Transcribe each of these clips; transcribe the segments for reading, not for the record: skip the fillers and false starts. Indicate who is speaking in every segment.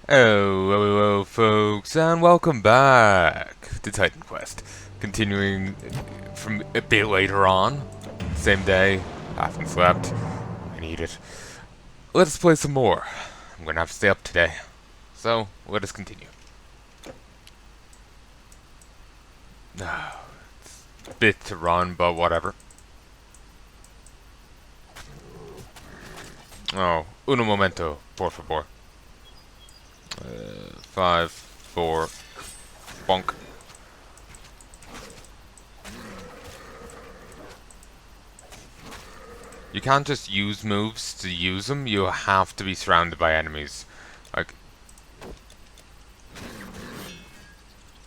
Speaker 1: Hello, folks, and welcome back to Titan Quest. Continuing from a bit later on, same day, haven't slept, I need it. Let us play some more. I'm gonna have to stay up today, so let us continue. Bit to run, but whatever. Oh, uno momento, por favor. 5, 4, bonk. You can't just use moves to use them, you have to be surrounded by enemies. Like,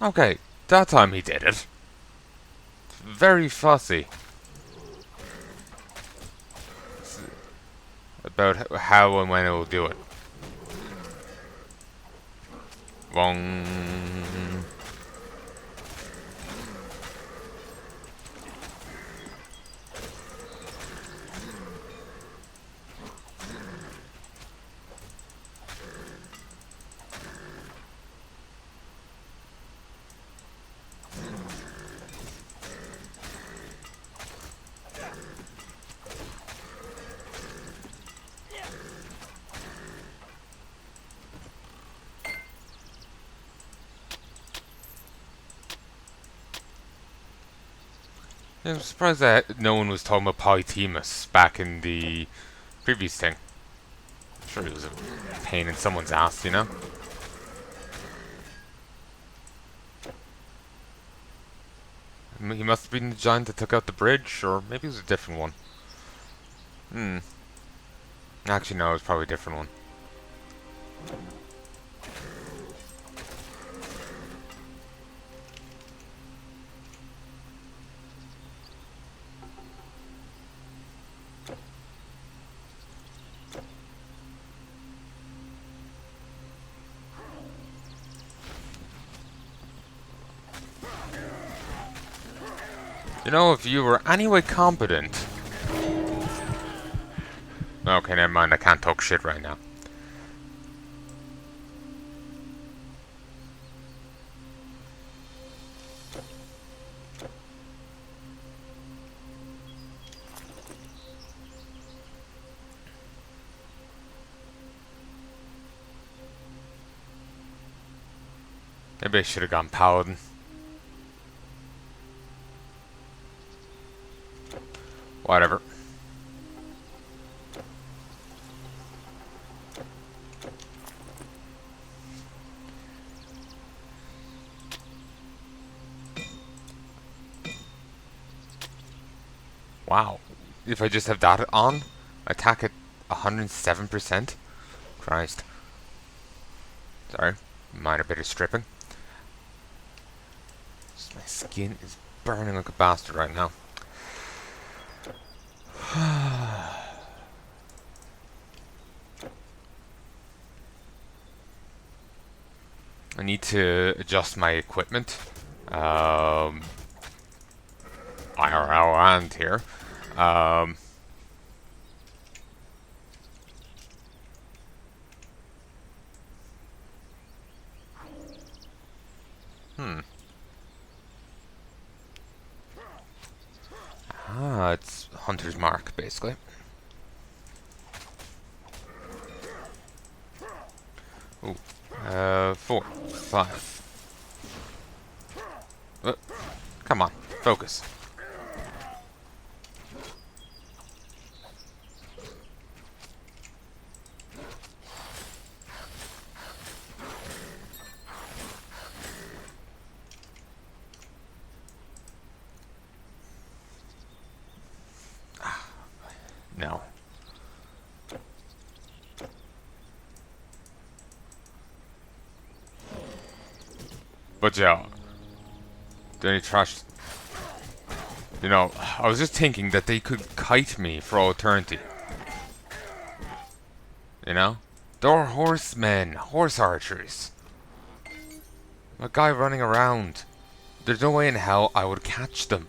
Speaker 1: okay, that time he did it. Very fussy about how and when it will do it. Wrong. I'm surprised that no one was talking about Polytemus back in the previous thing. I'm sure he was a pain in someone's ass, you know? He must have been the giant that took out the bridge, or maybe it was a different one. Actually, no, it was probably a different one. You know, if you were anyway competent... Okay, never mind, I can't talk shit right now. Maybe I should have gone Paladin. Whatever. Wow. If I just have that on, attack at 107%? Christ. Sorry. Minor bit of stripping. Just my skin is burning like a bastard right now. I need to adjust my equipment. IRL and here. It's Hunter's Mark, basically. Ooh. 4, 5. Come on, focus. No. But yeah, any trash. You know, I was just thinking that they could kite me for all eternity. You know? They're horsemen, horse archers. A guy running around. There's no way in hell I would catch them.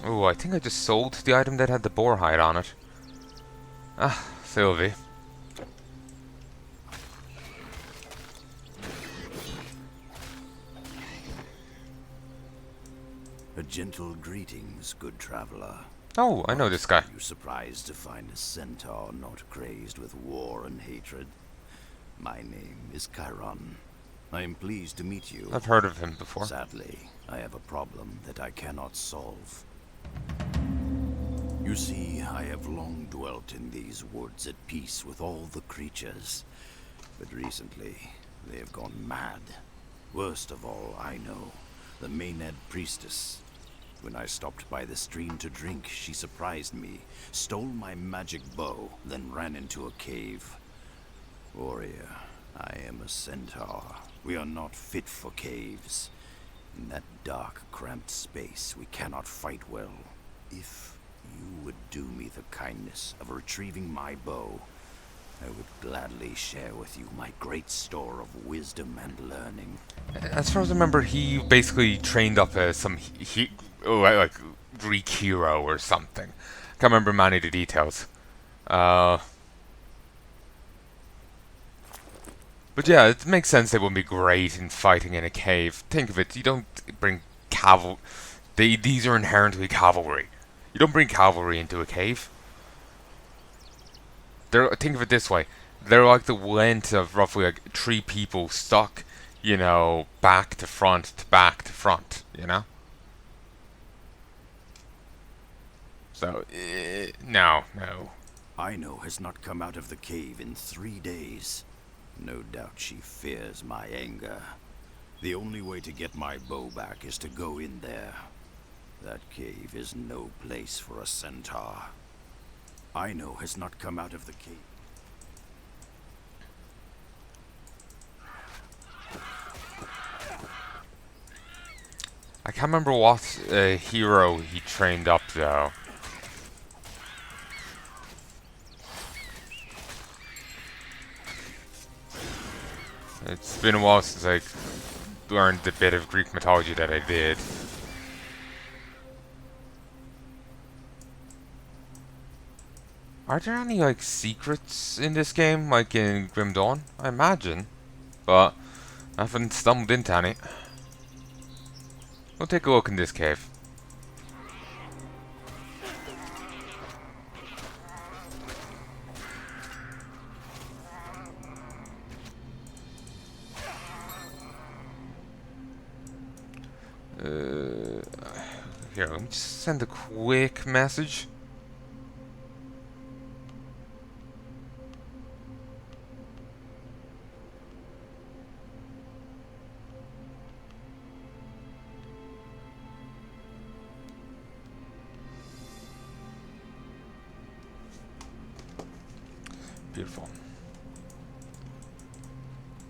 Speaker 1: Oh, I think I just sold the item that had the boar hide on it. Ah, Sylvie.
Speaker 2: A gentle greetings, good traveler.
Speaker 1: Oh, I know this guy.
Speaker 2: Are you surprised to find a centaur not crazed with war and hatred? My name is Chiron. I am pleased to meet you.
Speaker 1: I've heard of him before.
Speaker 2: Sadly, I have a problem that I cannot solve. You see, I have long dwelt in these woods at peace with all the creatures. But recently, they have gone mad. Worst of all, I know, the Maenad priestess. When I stopped by the stream to drink, she surprised me, stole my magic bow, then ran into a cave. Warrior, I am a centaur. We are not fit for caves. In that dark, cramped space, we cannot fight well. If you would do me the kindness of retrieving my bow, I would gladly share with you my great store of wisdom and learning.
Speaker 1: As far as I remember, he basically trained up as some like Greek hero or something. Can't remember many of the details. But yeah, it makes sense they wouldn't be great in fighting in a cave. Think of it, you don't bring cavalry. These are inherently cavalry. You don't bring cavalry into a cave. Think of it this way. They're like the length of roughly like 3 people stuck, you know, back to front to back to front, you know? So, no.
Speaker 2: Aino has not come out of the cave in 3 days. No doubt she fears my anger. The only way to get my bow back is to go in there. That cave is no place for a centaur. Aino has not come out of the cave.
Speaker 1: I can't remember what hero he trained up though. It's been a while since I learned the bit of Greek mythology that I did. Are there any like secrets in this game, like in Grim Dawn? I imagine, but I haven't stumbled into any. We'll take a look in this cave. Here, let me just send a quick message. Beautiful.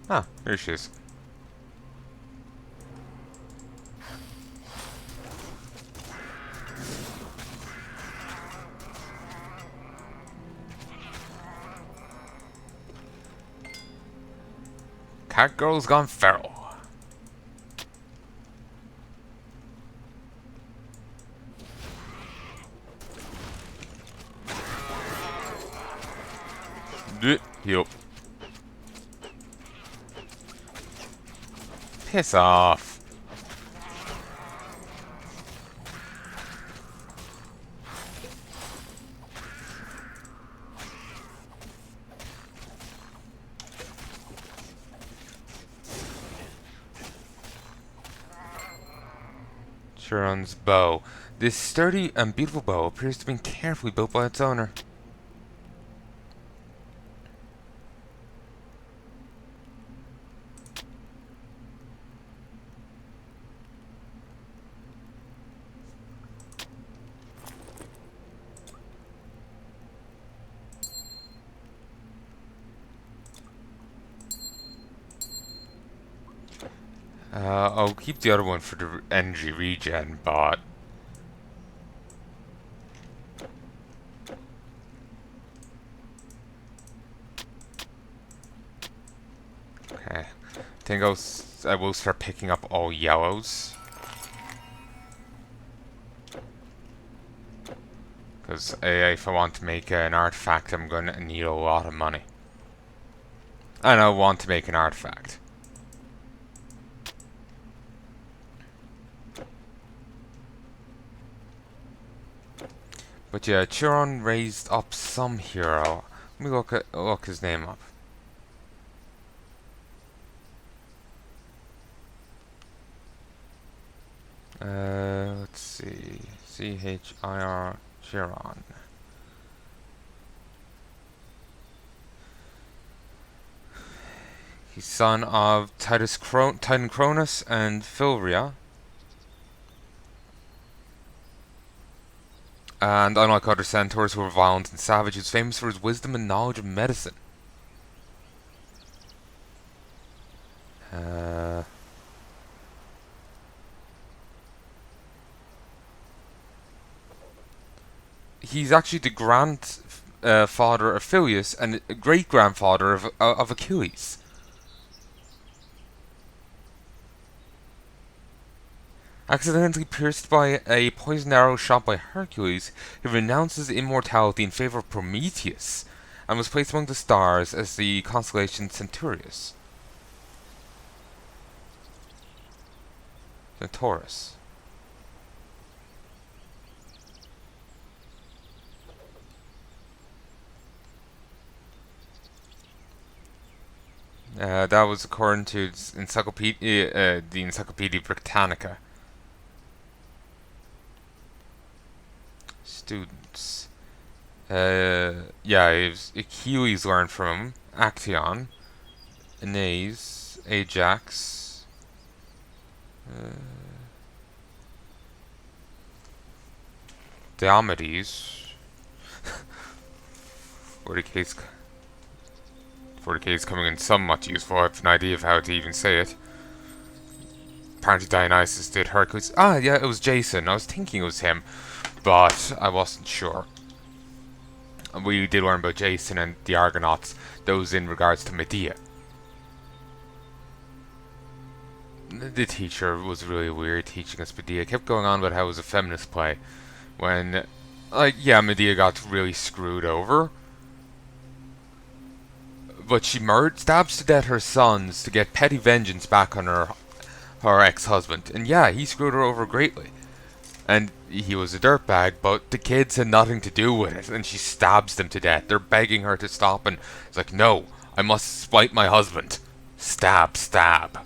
Speaker 1: Ah, there she is. Cat girl's gone feral. Heal. Piss off. Chiron's bow. This sturdy and beautiful bow appears to have been carefully built by its owner. I'll keep the other one for the energy regen, but okay. I think I will start picking up all yellows. Because if I want to make an artifact, I'm going to need a lot of money. And I want to make an artifact. But yeah, Chiron raised up some hero. Let me look his name up. Let's see. Chir Chiron. He's son of Titan Cronus and Philria. And unlike other centaurs who were violent and savage, he was famous for his wisdom and knowledge of medicine. He's actually the grandfather of Phileus and great-grandfather of Achilles. Accidentally pierced by a poisoned arrow shot by Hercules, he renounces immortality in favor of Prometheus, and was placed among the stars as the constellation Centaurus. Centaurus. That was according to the Encyclopedia Britannica. Students. Yeah, Achilles learned from him. Actaeon. Aeneas. Ajax. Diomedes. 40k is coming in somewhat useful. I have an idea of how to even say it. Apparently Dionysus did Hercules. Ah, yeah, it was Jason. I was thinking it was him, but I wasn't sure. We did learn about Jason and the Argonauts, those in regards to Medea. The teacher was really weird teaching us Medea. Kept going on about how it was a feminist play, when, like, yeah, Medea got really screwed over. But she stabs to death her sons to get petty vengeance back on her ex-husband. And yeah, he screwed her over greatly. And he was a dirtbag, but the kids had nothing to do with it. And she stabs them to death. They're begging her to stop, and it's like, no, I must spite my husband. Stab, stab.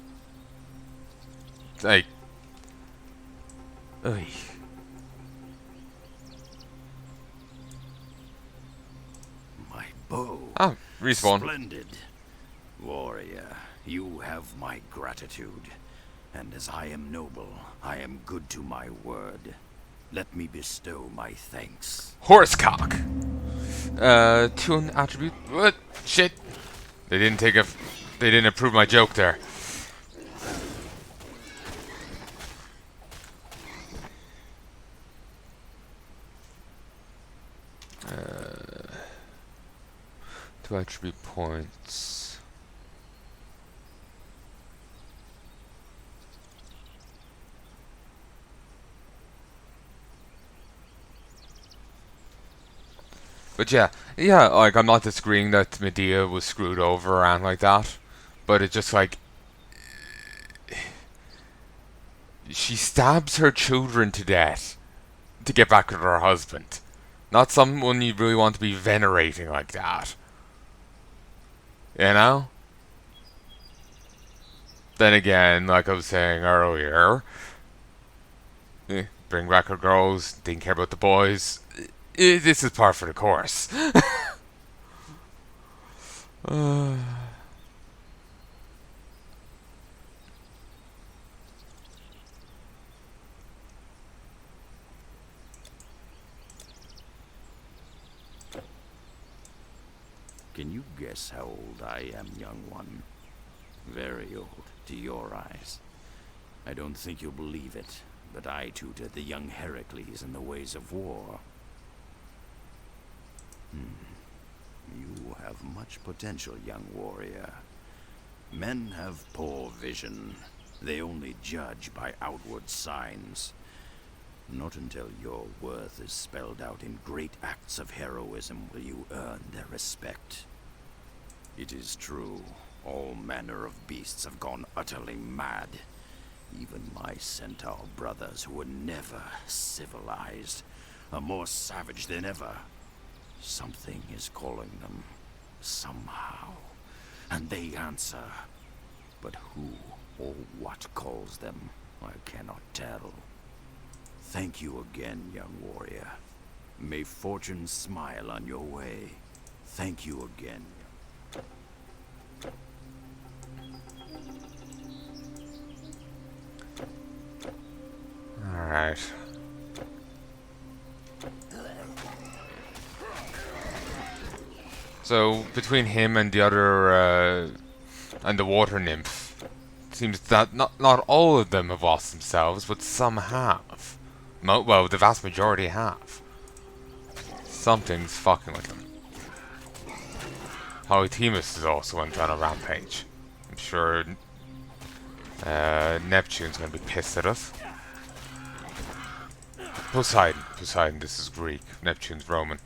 Speaker 1: Like, ugh.
Speaker 2: My bow.
Speaker 1: Ah, respawn.
Speaker 2: Splendid. Warrior, you have my gratitude. And as I am noble, I am good to my word. Let me bestow my thanks.
Speaker 1: Horsecock. Tune attribute. What? Shit. They didn't approve my joke there. Two attribute points. But yeah, like, I'm not disagreeing that Medea was screwed over and like that, but it's just like, she stabs her children to death to get back with her husband. Not someone you really want to be venerating like that. You know? Then again, like I was saying earlier, bring back her girls, didn't care about the boys. This is par for the course.
Speaker 2: Can you guess how old I am, young one? Very old, to your eyes. I don't think you'll believe it, but I tutored the young Heracles in the ways of war. You have much potential, young warrior. Men have poor vision. They only judge by outward signs. Not until your worth is spelled out in great acts of heroism will you earn their respect. It is true, all manner of beasts have gone utterly mad. Even my centaur brothers, who were never civilized, are more savage than ever. Something is calling them, somehow, and they answer. But who or what calls them, I cannot tell. Thank you again, young warrior. May fortune smile on your way. Thank you again.
Speaker 1: Alright. So, between him and the other, and the water nymph, it seems that not all of them have lost themselves, but some have. Well, the vast majority have. Something's fucking with them. Polytemus is also went on a rampage. I'm sure Neptune's gonna be pissed at us. Poseidon, this is Greek. Neptune's Roman.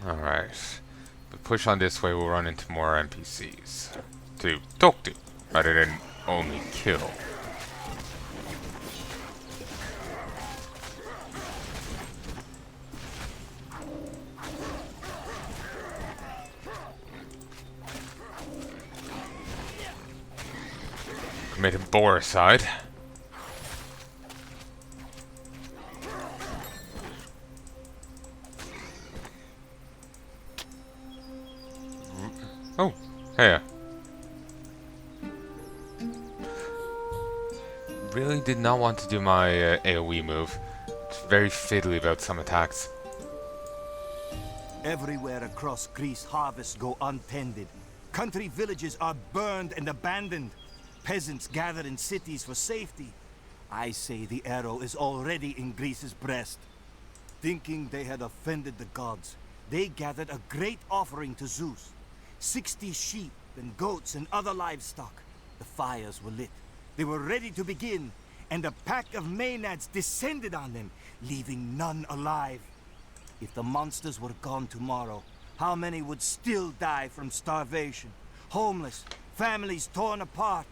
Speaker 1: Alright. But push on this way, we'll run into more NPCs to talk to, rather than only kill. Committed Boricide. Oh, Heya. Really did not want to do my AoE move. It's very fiddly about some attacks.
Speaker 3: Everywhere across Greece, harvests go untended. Country villages are burned and abandoned. Peasants gather in cities for safety. I say the arrow is already in Greece's breast. Thinking they had offended the gods, they gathered a great offering to Zeus. 60 sheep and goats and other livestock. The fires were lit. They were ready to begin, and a pack of Maenads descended on them, leaving none alive. If the monsters were gone tomorrow, how many would still die from starvation? Homeless, families torn apart.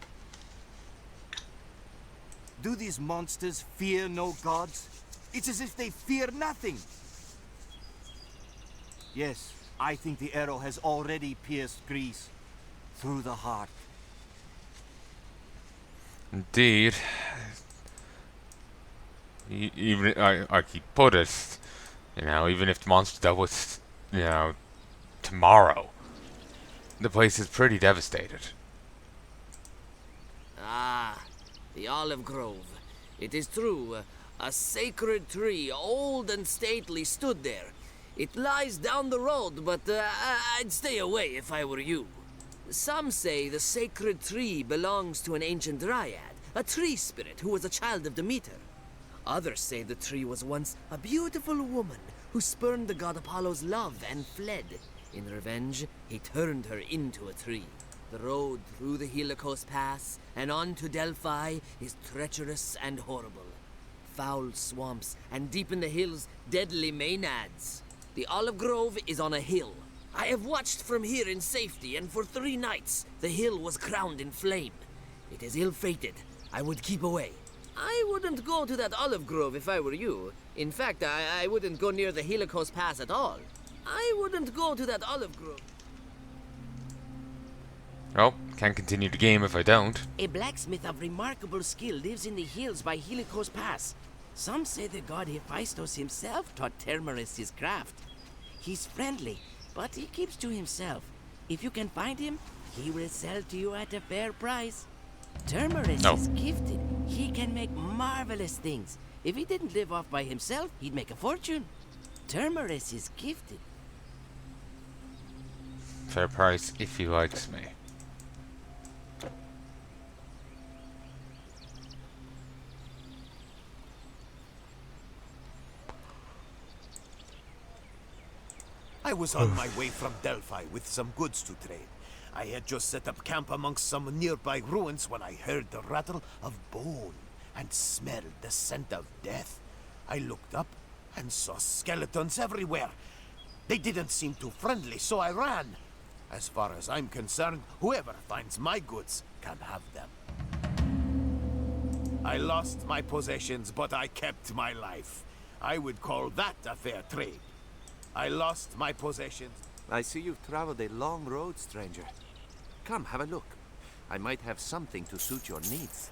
Speaker 3: Do these monsters fear no gods? It's as if they fear nothing. Yes, I think the arrow has already pierced Greece through the heart.
Speaker 1: Indeed. Even I keep put it, you know, even if the monster dealt with, you know, tomorrow, the place is pretty devastated.
Speaker 4: Ah, the olive grove. It is true, a sacred tree, old and stately, stood there. It lies down the road, but I'd stay away if I were you. Some say the sacred tree belongs to an ancient dryad, a tree spirit who was a child of Demeter. Others say the tree was once a beautiful woman who spurned the god Apollo's love and fled. In revenge, he turned her into a tree. The road through the Helicos Pass and on to Delphi is treacherous and horrible. Foul swamps, and deep in the hills, deadly maenads. The olive grove is on a hill. I have watched from here in safety, and for 3 nights, the hill was crowned in flame. It is ill-fated. I would keep away. I wouldn't go to that olive grove if I were you. In fact, I wouldn't go near the Helicos Pass at all. I wouldn't go to that olive grove.
Speaker 1: Oh, can't continue the game if I don't.
Speaker 5: A blacksmith of remarkable skill lives in the hills by Helicos Pass. Some say the god Hephaestus himself taught Termerus his craft. He's friendly, but he keeps to himself. If you can find him, he will sell to you at a fair price. Termerus is gifted. He can make marvelous things. If he didn't live off by himself, he'd make a fortune. Termerus is gifted.
Speaker 1: Fair price if he likes me.
Speaker 3: I was on my way from Delphi with some goods to trade. I had just set up camp amongst some nearby ruins when I heard the rattle of bone and smelled the scent of death. I looked up and saw skeletons everywhere. They didn't seem too friendly, so I ran. As far as I'm concerned, whoever finds my goods can have them. I lost my possessions, but I kept my life. I would call that a fair trade. I lost my possessions.
Speaker 6: I see you've traveled a long road, stranger. Come, have a look. I might have something to suit your needs.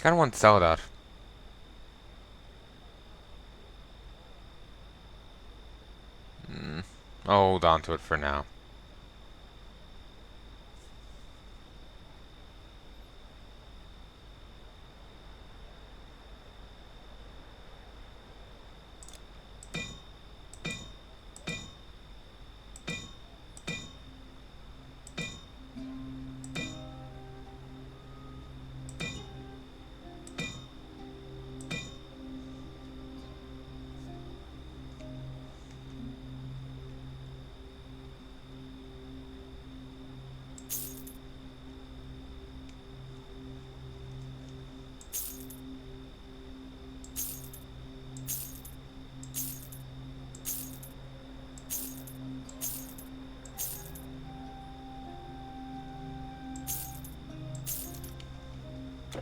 Speaker 1: Kinda want to sell that. I'll hold on to it for now.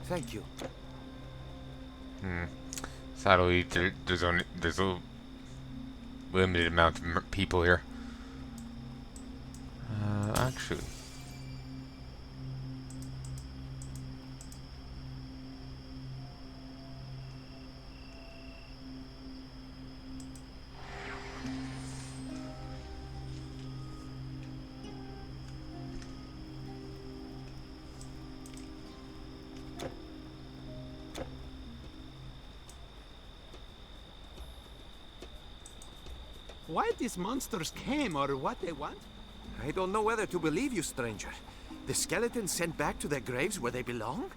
Speaker 6: Thank you.
Speaker 1: Sadly, there's a limited amount of people here. Actually.
Speaker 7: Why these monsters came or what they want?
Speaker 6: I don't know whether to believe you, stranger. The skeletons sent back to their graves where they belong?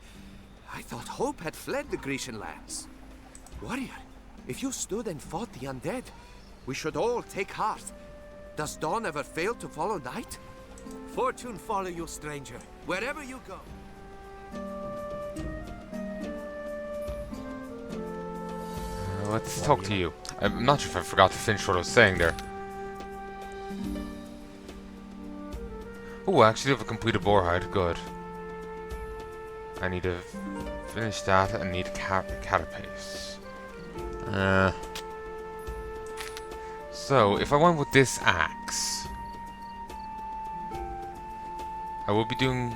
Speaker 6: I thought hope had fled the Grecian lands. Warrior, if you stood and fought the undead, we should all take heart. Does dawn ever fail to follow night? Fortune follow you, stranger, wherever you go.
Speaker 1: Let's talk to you. I'm not sure if I forgot to finish what I was saying there. Oh, I actually have a completed boar hide. Good. I need to finish that. I need a carapace. So, if I went with this axe, I will be doing...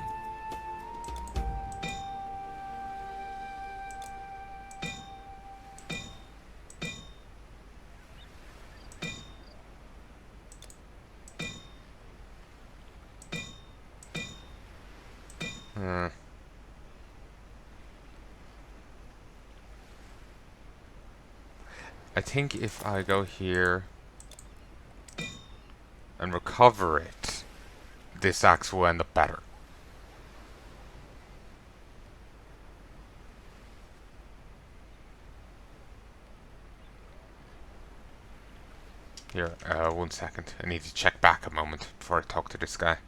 Speaker 1: I think if I go here and recover it, this axe will end up better. Here, 1 second. I need to check back a moment before I talk to this guy.